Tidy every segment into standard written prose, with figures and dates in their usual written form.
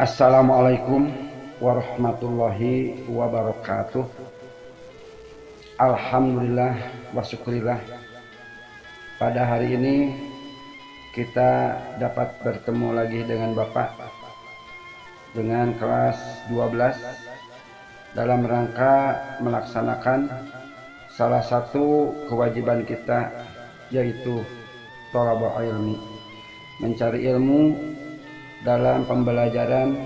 Assalamualaikum warahmatullahi wabarakatuh. Alhamdulillah wa syukurillah. Pada hari ini kita dapat bertemu lagi dengan Bapak dengan kelas 12 dalam rangka melaksanakan salah satu kewajiban kita, yaitu thalabul ilmi, mencari ilmu dalam pembelajaran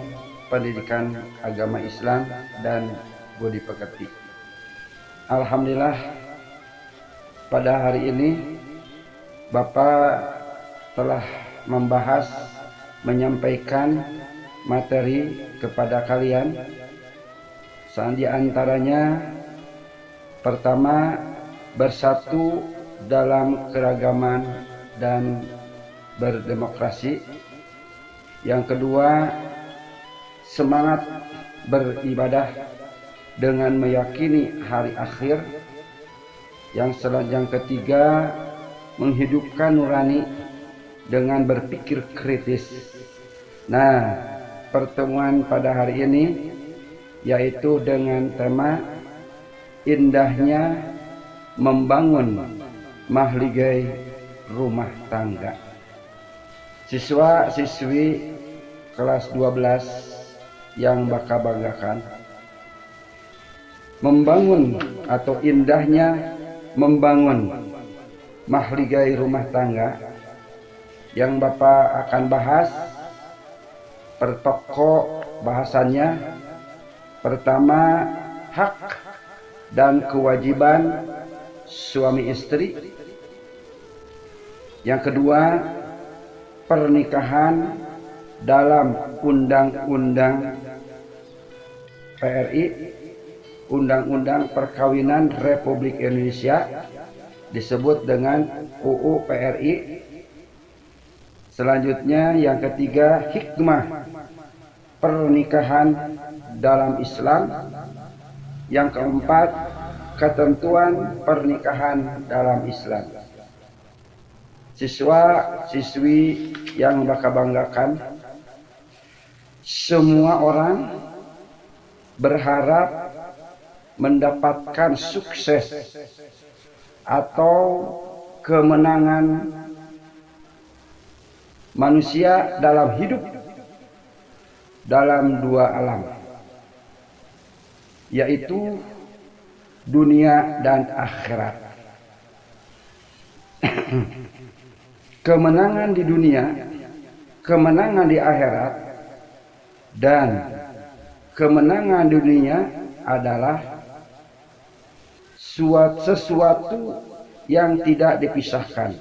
pendidikan agama Islam dan budi pekerti. Alhamdulillah, pada hari ini Bapak telah menyampaikan materi kepada kalian. Di antaranya, pertama, bersatu dalam keragaman dan berdemokrasi. Yang kedua, semangat beribadah dengan meyakini hari akhir. Yang ketiga, menghidupkan nurani dengan berpikir kritis. Nah, pertemuan pada hari ini yaitu dengan tema indahnya membangun mahligai rumah tangga. Siswa-siswi kelas 12 yang Bapak banggakan, membangun atau indahnya membangun mahligai rumah tangga, yang Bapak akan bahas per pokok bahasannya. Pertama, hak dan kewajiban suami istri. Yang kedua, pernikahan dalam Undang-Undang PRI, Undang-Undang Perkawinan Republik Indonesia, disebut dengan UU PRI. Selanjutnya, yang ketiga, hikmah pernikahan dalam Islam. Yang keempat, ketentuan pernikahan dalam Islam. Siswa-siswi yang Bapak banggakan, semua orang berharap mendapatkan sukses atau kemenangan manusia dalam hidup dalam dua alam, yaitu dunia dan akhirat. Kemenangan di dunia, kemenangan di akhirat, dan kemenangan dunia adalah sesuatu yang tidak dipisahkan,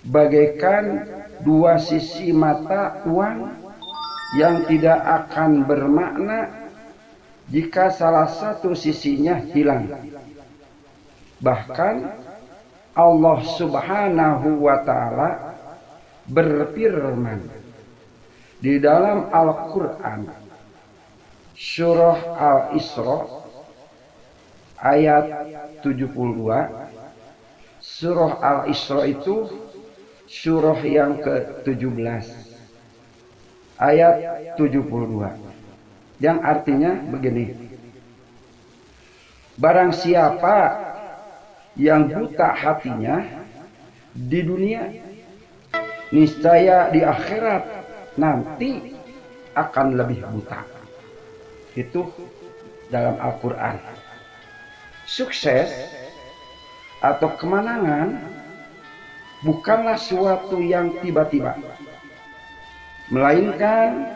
bagaikan dua sisi mata uang yang tidak akan bermakna jika salah satu sisinya hilang. Bahkan Allah Subhanahu wa Ta'ala berfirman di dalam Al-Quran, surah Al-Isra ayat 72. Surah Al-Isra itu surah yang ke-17 ayat 72, yang artinya begini: barang siapa yang buta hatinya di dunia, niscaya di akhirat nanti akan lebih buta. Itu dalam Al-Quran. Sukses atau kemenangan bukanlah suatu yang tiba-tiba, melainkan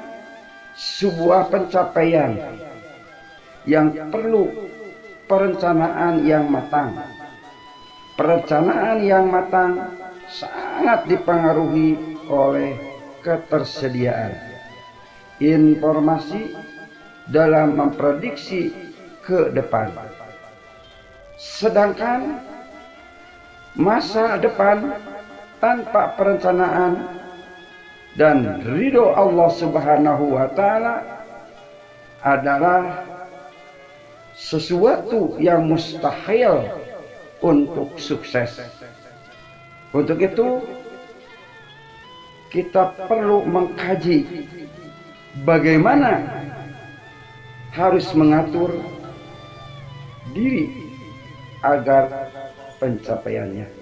sebuah pencapaian yang perlu perencanaan yang matang. Perencanaan yang matang sangat dipengaruhi oleh ketersediaan informasi dalam memprediksi ke depan. Sedangkan masa depan tanpa perencanaan dan ridho Allah Subhanahu wa Ta'ala adalah sesuatu yang mustahil untuk sukses. Untuk itu kita perlu mengkaji bagaimana harus mengatur diri agar pencapaiannya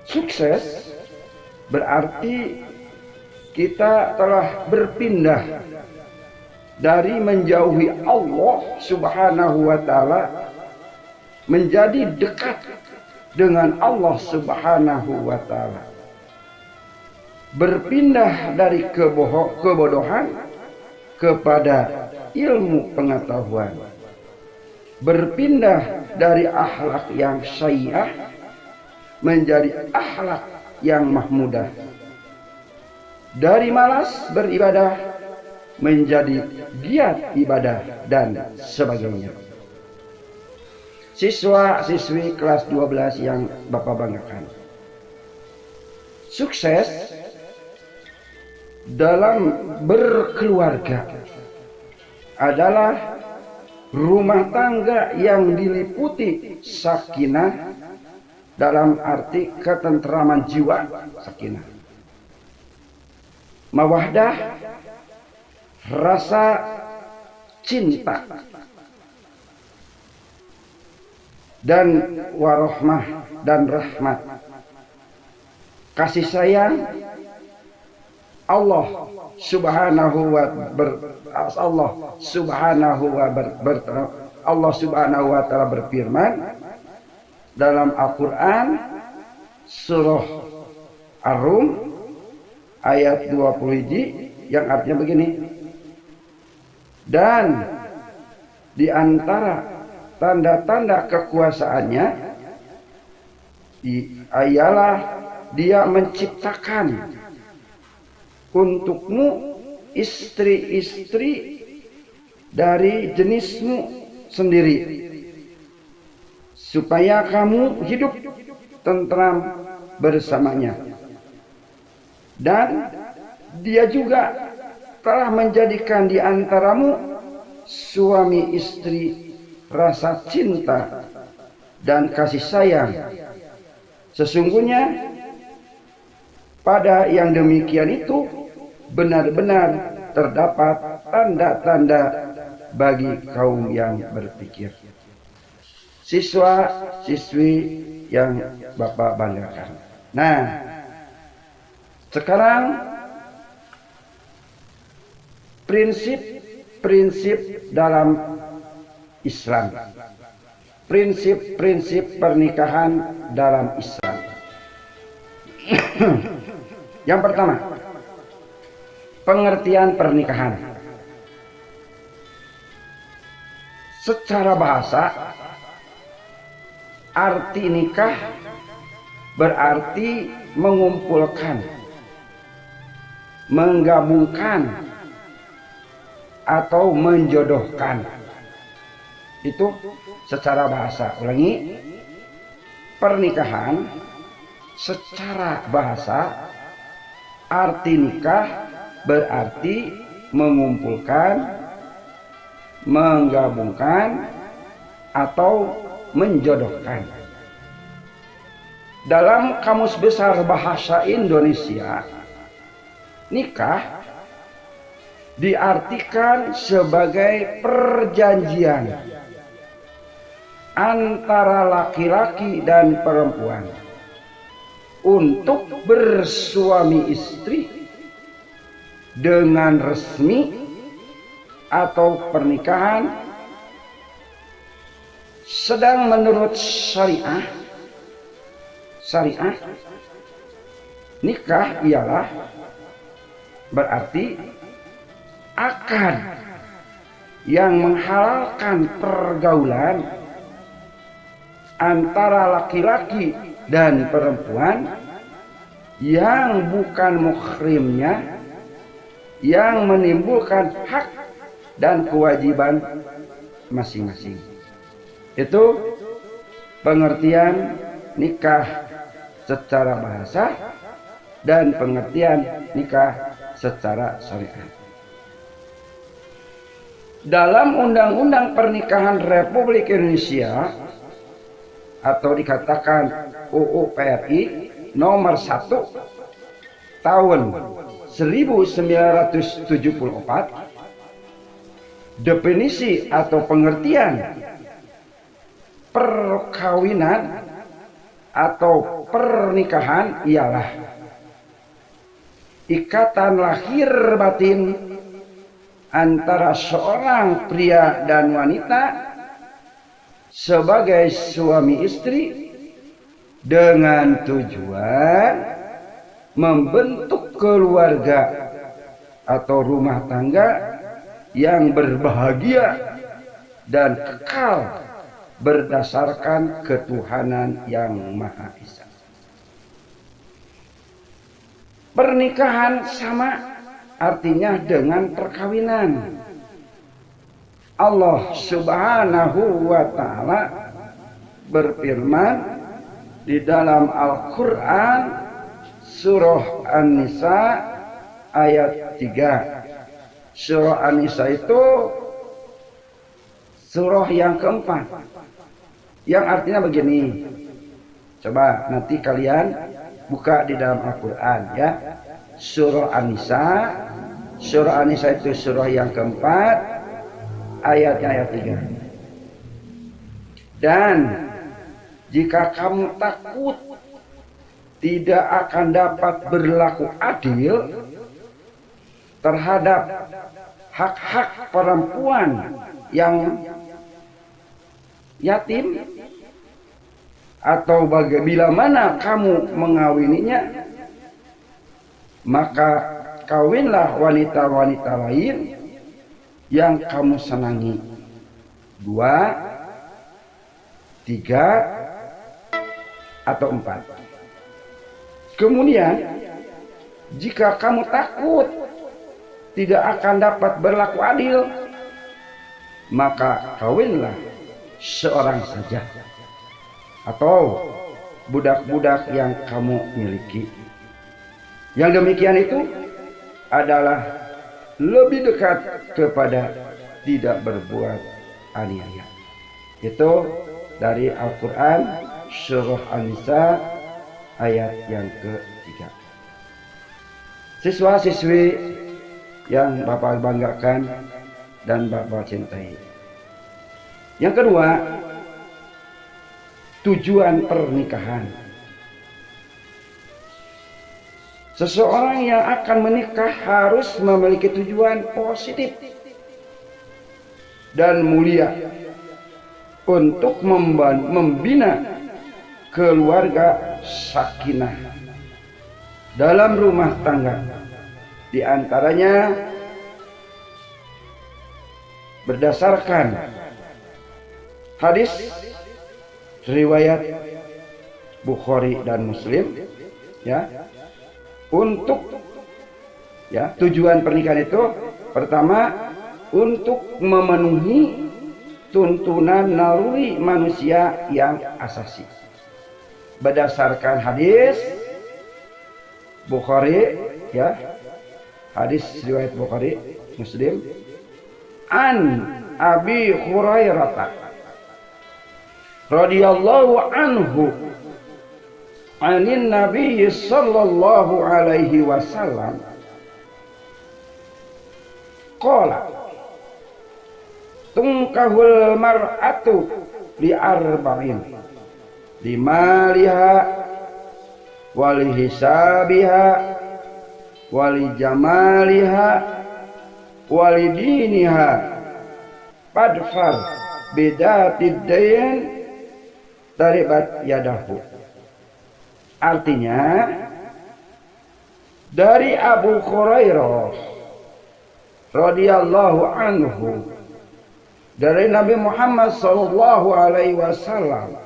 sukses. Berarti kita telah berpindah dari menjauhi Allah Subhanahu wa ta'ala menjadi dekat dengan Allah Subhanahu wa ta'ala. Berpindah dari kebodohan kepada ilmu pengetahuan. Berpindah dari akhlak yang sayyi'ah menjadi akhlak yang mahmudah. Dari malas beribadah menjadi giat ibadah dan sebagainya. Siswa-siswi kelas 12 yang Bapak banggakan, sukses dalam berkeluarga adalah rumah tangga yang diliputi sakinah, dalam arti ketentraman jiwa, sakinah, mawaddah, rasa cinta, dan warahmah dan rahmat, kasih sayang Allah Subhanahu wa ta'ala berfirman dalam Al-Quran surah Ar-Rum ayat 20 yang artinya begini, dan di antara tanda-tanda kekuasaannya ialah dia menciptakan untukmu istri-istri dari jenismu sendiri supaya kamu hidup tentram bersamanya. Dan dia juga telah menjadikan di antaramu suami istri rasa cinta dan kasih sayang. Sesungguhnya pada yang demikian itu benar-benar terdapat tanda-tanda bagi kaum yang berpikir. Siswa-siswi yang Bapak banggakan. Nah, sekarang prinsip-prinsip dalam Islam. Prinsip-prinsip pernikahan dalam Islam. Yang pertama, pengertian pernikahan. Secara bahasa, arti nikah berarti mengumpulkan, menggabungkan, atau menjodohkan. Itu secara bahasa. Ulangi, pernikahan secara bahasa arti nikah berarti mengumpulkan, menggabungkan, atau menjodohkan. Dalam Kamus Besar Bahasa Indonesia, nikah diartikan sebagai perjanjian antara laki-laki dan perempuan untuk bersuami istri dengan resmi atau pernikahan. Sedang menurut syariah, nikah ialah berarti akad yang menghalalkan pergaulan antara laki-laki dan perempuan yang bukan muhrimnya, yang menimbulkan hak dan kewajiban masing-masing. Itu pengertian nikah secara bahasa dan pengertian nikah secara syariat. Dalam Undang-Undang Pernikahan Republik Indonesia atau dikatakan UU PRI nomor 1 tahun 1974, definisi atau pengertian perkawinan atau pernikahan ialah ikatan lahir batin antara seorang pria dan wanita sebagai suami istri dengan tujuan membentuk keluarga atau rumah tangga yang berbahagia dan kekal berdasarkan ketuhanan yang Maha Esa. Pernikahan sama artinya dengan perkawinan. Allah Subhanahu wa Ta'ala berfirman di dalam Al-Quran surah An-Nisa ayat 3. Surah An-Nisa itu surah yang keempat, yang artinya begini. Coba nanti kalian buka di dalam Al-Quran ya. Surah An-Nisa. Surah An-Nisa itu surah yang keempat, ayatnya ayat 3. Dan jika kamu takut tidak akan dapat berlaku adil terhadap hak-hak perempuan yang yatim, atau bila mana kamu mengawininya, maka kawinlah wanita-wanita lain yang kamu senangi. 2, 3, atau 4. Kemudian jika kamu takut tidak akan dapat berlaku adil, maka kawinlah seorang saja atau budak-budak yang kamu miliki. Yang demikian itu adalah lebih dekat kepada tidak berbuat aniaya. Itu dari Al-Quran surah An-Nisa ayat yang ke-3. Siswa-siswi yang Bapak banggakan dan Bapak cintai. Yang kedua, tujuan pernikahan. Seseorang yang akan menikah harus memiliki tujuan positif dan mulia untuk membina keluarga sakinah dalam rumah tangga. Di antaranya berdasarkan hadis riwayat Bukhari dan Muslim ya, untuk ya tujuan pernikahan itu pertama untuk memenuhi tuntunan naluri manusia yang asasi berdasarkan hadis Bukhari ya, hadis riwayat Bukhari Muslim, an Abi Hurairah radhiyallahu anhu anin Nabi sallallahu alaihi wasallam qala tungkahul mar'atu li arba'in limaliha wali hisabiha wali jamaliha wali diniha padfar bidatid dain taribat yadahu. Artinya dari Abu Hurairah radhiyallahu anhu dari Nabi Muhammad sallallahu alaihi wasallam,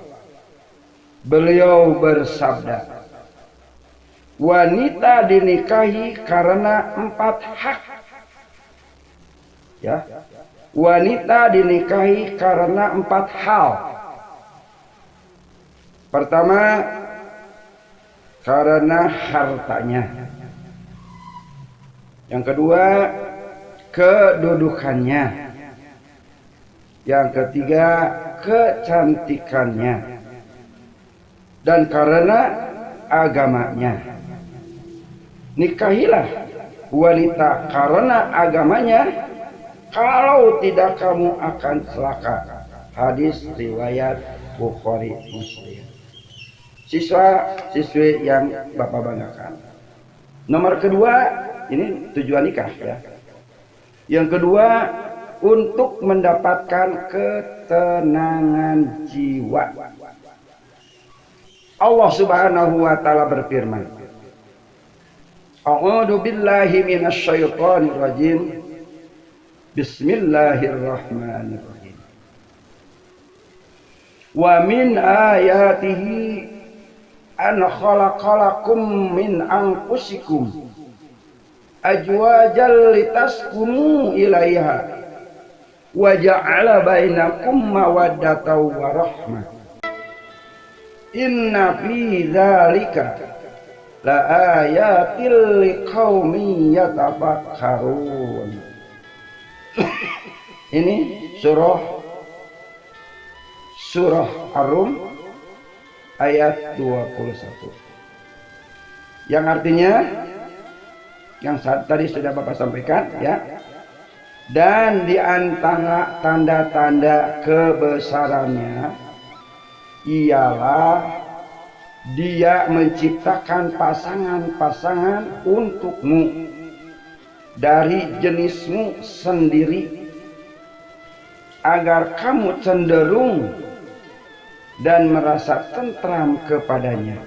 beliau bersabda, wanita dinikahi karena 4 hak. Ya, wanita dinikahi karena 4 hal. Pertama, karena hartanya. Yang kedua, kedudukannya. Yang ketiga, kecantikannya. Dan karena agamanya. Nikahilah wanita karena agamanya, kalau tidak kamu akan celaka. Hadis riwayat Bukhari Muslim. Siswa-siswi yang Bapak banggakan. Nomor kedua, ini tujuan nikah ya. Yang kedua, untuk mendapatkan ketenangan jiwa. Allah Subhanahu wa taala berfirman, A'udzu billahi minasy syaithanir rajim. Bismillahirrahmanirrahim. Wa min ayatihi an khalaqalakum min anfusikum ajwajan litaskunu ilaiha wa ja'ala bainakum mawaddatan wa rahmah. Inna fi dzalika la ayatil liqaumin yatafakkarun. Ini surah Ar-Rum ayat 21. Yang artinya yang tadi sudah Bapak sampaikan ya. Dan di antara tanda-tanda kebesarannya ialah Dia menciptakan pasangan-pasangan untukmu dari jenismu sendiri, agar kamu cenderung dan merasa tentram kepadanya.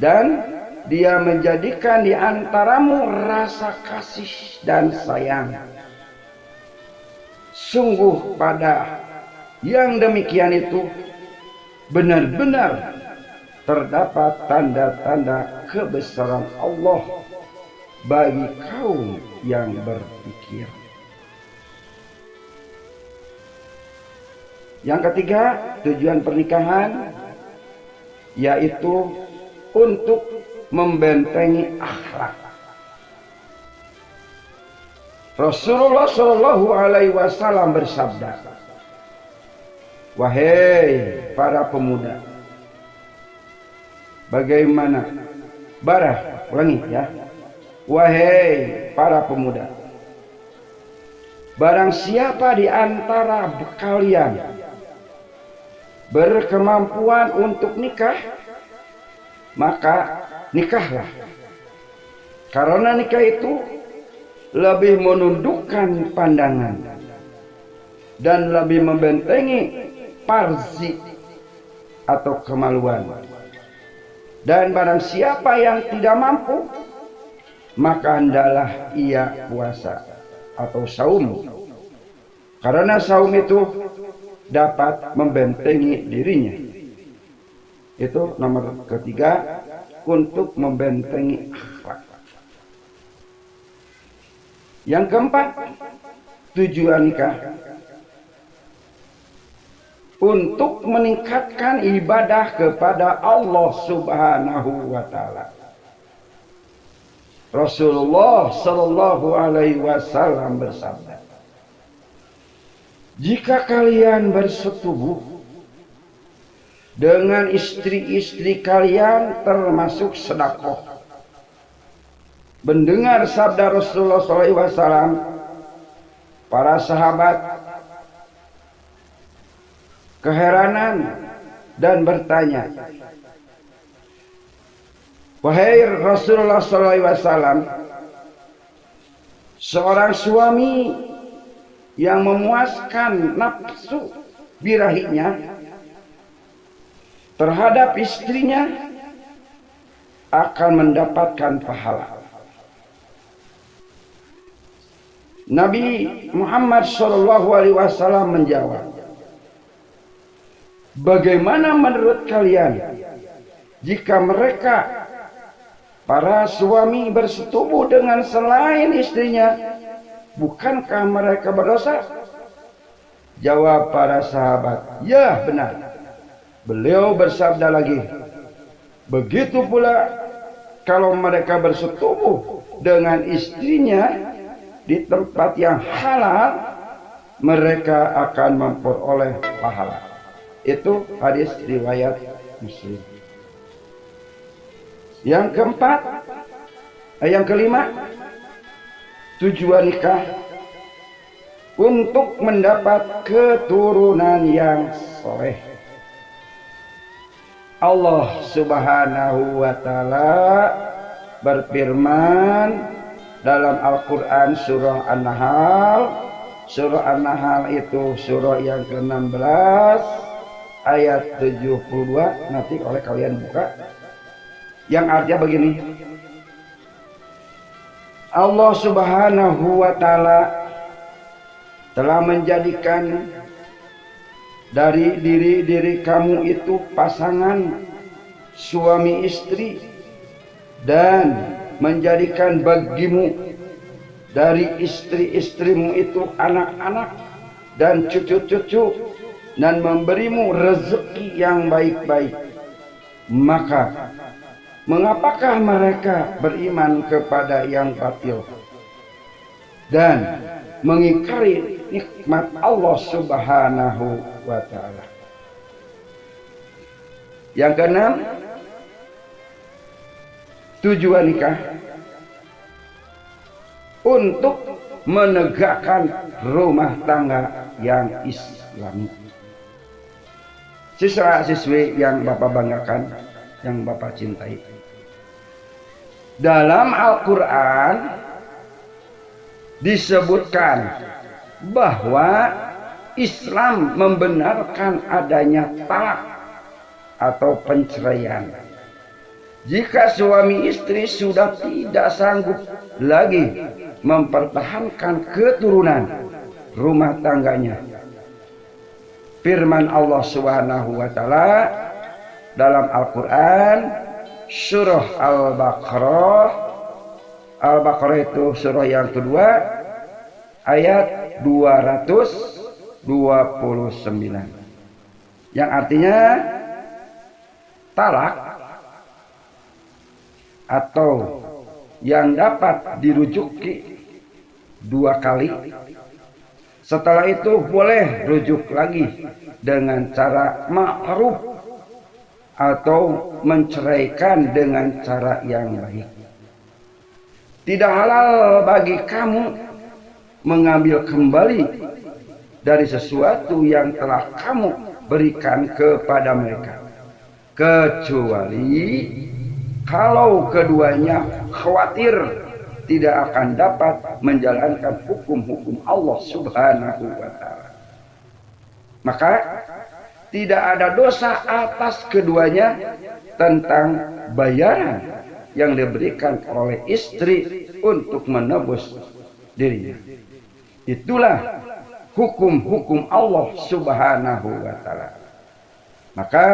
Dan Dia menjadikan di antaramu rasa kasih dan sayang. Sungguh pada yang demikian itu benar-benar terdapat tanda-tanda kebesaran Allah bagi kaum yang berpikir. Yang ketiga, tujuan pernikahan yaitu untuk membentengi akhlak. Rasulullah Shallallahu Alaihi Wasallam bersabda, wahai para pemuda, bagaimana? Ulangi ya. Wahai para pemuda, barang siapa di antara kalian berkemampuan untuk nikah, maka nikahlah. Karena nikah itu lebih menundukkan pandangan dan lebih membentengi parzi atau kemaluan. Dan barang siapa yang tidak mampu, maka hendaklah ia puasa atau saum. Karena saum itu dapat membentengi dirinya. Itu nomor ketiga, untuk membentengi akhlak. Yang keempat, tujuan nikah untuk meningkatkan ibadah kepada Allah Subhanahu wa taala. Rasulullah Shallallahu Alaihi Wasallam bersabda, jika kalian bersetubuh dengan istri-istri kalian termasuk sedekah. Mendengar sabda Rasulullah Shallallahu Alaihi Wasallam, para sahabat keheranan dan bertanya, wahai Rasulullah SAW, seorang suami yang memuaskan nafsu birahinya terhadap istrinya akan mendapatkan pahala. Nabi Muhammad SAW menjawab, bagaimana menurut kalian jika mereka para suami bersetubuh dengan selain istrinya, bukankah mereka berdosa? Jawab para sahabat, ya benar. Beliau bersabda lagi, begitu pula kalau mereka bersetubuh dengan istrinya di tempat yang halal, mereka akan memperoleh pahala. Itu hadis riwayat Muslim. Yang keempat, Yang kelima, tujuan nikah untuk mendapat keturunan yang soleh. Allah Subhanahu wa Ta'ala berfirman dalam Al-Quran surah An-Nahl. Surah An-Nahl itu surah yang ke-16 ayat 72. Nanti oleh kalian buka. Yang artinya begini. Allah Subhanahu wa Ta'ala telah menjadikan dari diri kamu itu pasangan suami istri, dan menjadikan bagimu dari istri-istrimu itu anak-anak dan cucu-cucu, dan memberimu rezeki yang baik-baik. Maka mengapakah mereka beriman kepada yang batil dan mengingkari nikmat Allah Subhanahu wa Ta'ala? Yang keenam, tujuan nikah untuk menegakkan rumah tangga yang Islami. Siswa-siswi yang Bapak banggakan, yang Bapak cintai, dalam Al-Quran disebutkan bahwa Islam membenarkan adanya talak atau penceraian. Jika suami istri sudah tidak sanggup lagi mempertahankan keturunan rumah tangganya. Firman Allah Subhanahu wa Ta'ala dalam Al-Quran surah Al-Baqarah. Al-Baqarah itu surah yang kedua ayat 229, yang artinya talak atau yang dapat dirujuki 2 kali. Setelah itu boleh rujuk lagi dengan cara ma'ruf atau menceraikan dengan cara yang baik. Tidak halal bagi kamu mengambil kembali dari sesuatu yang telah kamu berikan kepada mereka, kecuali kalau keduanya khawatir tidak akan dapat menjalankan hukum-hukum Allah Subhanahu wa Ta'ala. Maka tidak ada dosa atas keduanya tentang bayaran yang diberikan oleh istri untuk menebus dirinya. Itulah hukum-hukum Allah Subhanahu wa Ta'ala. Maka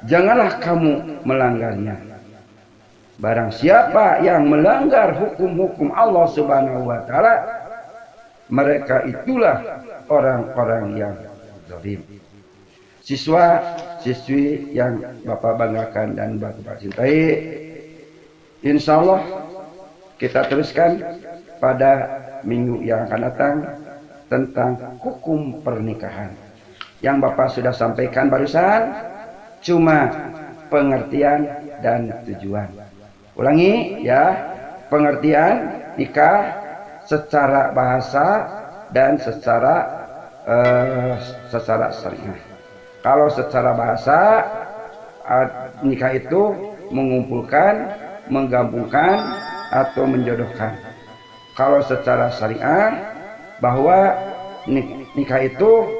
janganlah kamu melanggarnya. Barang siapa yang melanggar hukum-hukum Allah Subhanahu wa Ta'ala, mereka itulah orang-orang yang zalim. Siswa-siswi yang Bapak banggakan dan Bapak cintai, insya Allah kita teruskan pada minggu yang akan datang tentang hukum pernikahan. Yang Bapak sudah sampaikan barusan cuma pengertian dan tujuan. Ulangi ya, pengertian nikah secara bahasa dan secara syariah. Kalau secara bahasa, nikah itu mengumpulkan, menggabungkan atau menjodohkan. Kalau secara syariah, bahwa nikah itu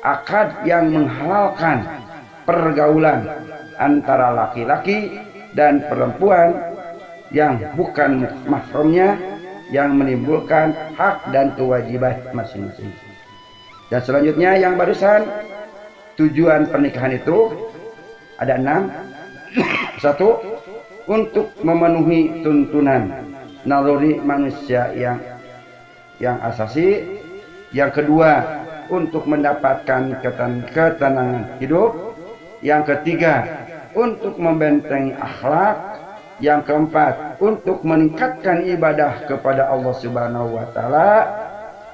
akad yang menghalalkan pergaulan antara laki-laki dan perempuan yang bukan mahramnya, yang menimbulkan hak dan kewajiban masing-masing. Dan selanjutnya yang barusan, tujuan pernikahan itu ada 6. 1. Untuk memenuhi tuntunan naluri manusia yang asasi. Yang kedua, untuk mendapatkan ketenangan hidup. Yang ketiga, untuk membentengi akhlak. Yang keempat, untuk meningkatkan ibadah kepada Allah Subhanahu wa Ta'ala.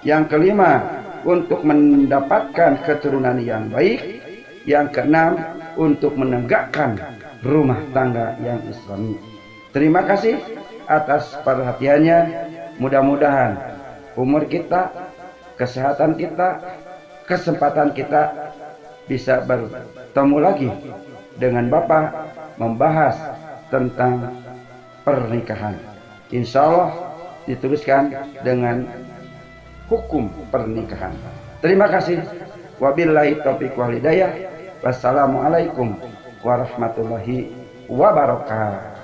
Yang kelima, untuk mendapatkan keturunan yang baik. Yang keenam, untuk menegakkan rumah tangga yang Islami. Terima kasih. atas perhatiannya. Mudah-mudahan umur kita, kesehatan kita, kesempatan kita bisa bertemu lagi dengan Bapak membahas tentang pernikahan. Insya Allah dituliskan dengan hukum pernikahan. Terima kasih. Wabillahi taufiq wal hidayah. Wassalamualaikum warahmatullahi wabarakatuh.